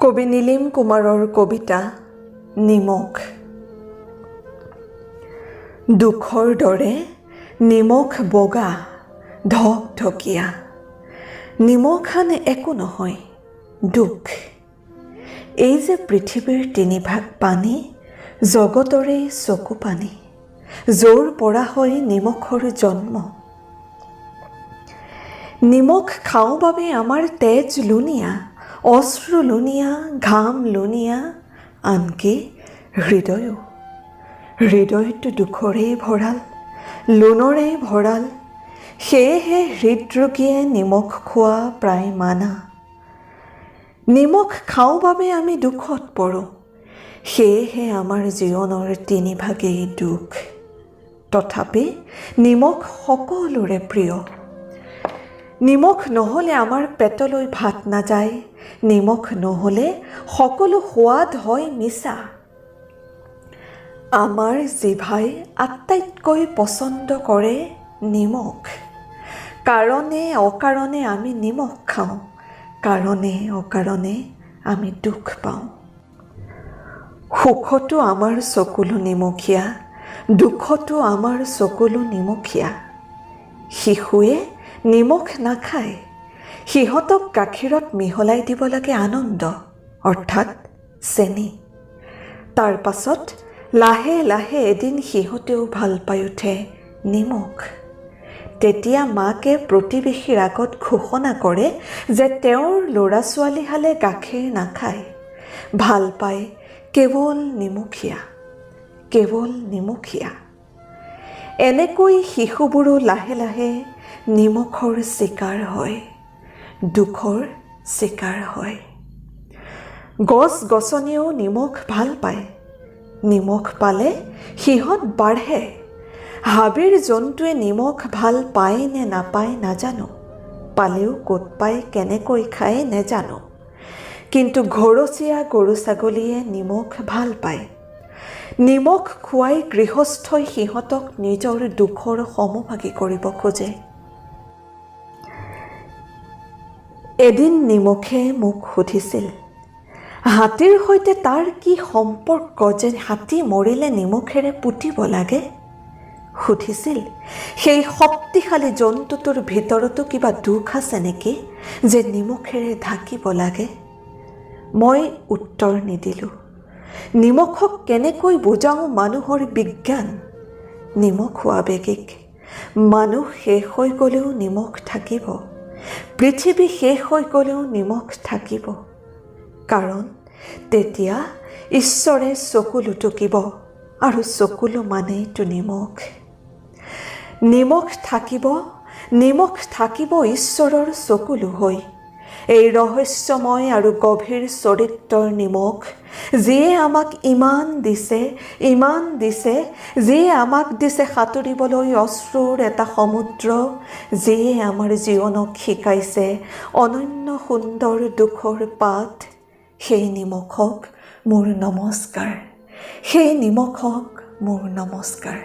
কবি নীলিম কুমাৰৰ কবিতা নিমখ। দুখৰ দৰে নিমখ বগা ঢকঢকীয়া, নিমখান একো নহয় দুখ। এই যে পৃথিৱীৰ তিনিভাগ পানী, জগতৰে চকু পানী, য'ৰ পৰা হয় নিমখৰ জন্ম। নিমখ খাওঁ বাবে আমাৰ তেজ লুণীয়া, অশ্ৰু লুণীয়া, ঘাম লুণীয়া, আনকি হৃদয়টো দুখৰে ভৰাল, লোণৰে ভৰাল। সেয়েহে হৃদৰোগীয়ে নিমখ খোৱা প্ৰায় মানা। নিমখ খাওঁ বাবে আমি দুখত পৰোঁ, সেয়েহে আমাৰ জীৱনৰ তিনিভাগেই দুখ। তথাপি নিমখ সকলোৰে প্ৰিয়। নিমখ নহ'লে আমাৰ পেটলৈ ভাত নাযায়, নিমখ নহ'লে সকলো সোৱাদ হয় মিছা। আমাৰ জিভাই আটাইতকৈ পচন্দ কৰে নিমখ। কাৰণে অকাৰণে আমি নিমখ খাওঁ, কাৰণে অকাৰণে আমি দুখ পাওঁ। সুখতো আমাৰ চকুলো নিমখীয়া, দুখতো আমাৰ চকুলো নিমখীয়া। শিশুৱে নিমখ নাখায়, সিহঁতক গাখীৰত মিহলাই দিব লাগে আনন্দ, অৰ্থাৎ চেনি। তাৰ পাছত লাহে লাহে এদিন সিহঁতেও ভাল পাই উঠে নিমখ। তেতিয়া মাকে প্ৰতিবেশীৰ আগত ঘোষণা কৰে যে তেওঁৰ ল'ৰা ছোৱালীহালে গাখীৰ নাখায়, ভাল পায় কেৱল নিমখীয়া, কেৱল নিমখীয়া। এনেকৈ শিশুবোৰো লাহে লাহে নিমখৰ চিকাৰ হয়, দুখৰ চিকাৰ হয়। গছ গছনিয়েও নিমখ ভাল পায়, নিমখ পালে সিহঁত বাঢ়ে। হাবিৰ জন্তুৱে নিমখ ভাল পায় নে নাপায় নাজানো, পালেও ক'ত পায় কেনেকৈ খায় নেজানো। কিন্তু ঘৰচীয়া গৰু ছাগলীয়ে নিমখ ভাল পায়। নিমখ খুৱাই গৃহস্থই সিহঁতক নিজৰ দুখৰ সমভাগী কৰিব খোজে। এদিন নিমখে মোক সুধিছিল, হাতীৰ সৈতে তাৰ কি সম্পৰ্ক যে হাতী মৰিলে নিমখেৰে পুতিব লাগে? সুধিছিল, সেই শক্তিশালী জন্তুটোৰ ভিতৰতো কিবা দুখ আছে নেকি যে নিমখেৰে ঢাকিব লাগে? মই উত্তৰ নিদিলোঁ। নিমখক কেনেকৈ বুজাওঁ মানুহৰ বিজ্ঞান? নিমখো আৱেগিক। মানুহ শেষ হৈ গ'লেও নিমখ থাকিব, পৃথিৱী শেষ হৈ গ'লেও নিমখ থাকিব। কাৰণ তেতিয়া ঈশ্বৰে চকু লুটুকিব, আৰু চকুলো মানেইতো নিমখ। নিমখ থাকিব ঈশ্বৰৰ চকুলো হৈ। এই ৰহস্যময় আৰু গভীৰ চৰিত্ৰৰ নিমখ, যিয়ে আমাক ইমান দিছে, যিয়ে আমাক দিছে সাঁতুৰিবলৈ অশ্ৰুৰ এটা সমুদ্ৰ, যিয়ে আমাৰ জীৱনক শিকাইছে অনন্য সুন্দৰ দুখৰ পাঠ। সেই নিমখক মোৰ নমস্কাৰ, সেই নিমখক মোৰ নমস্কাৰ।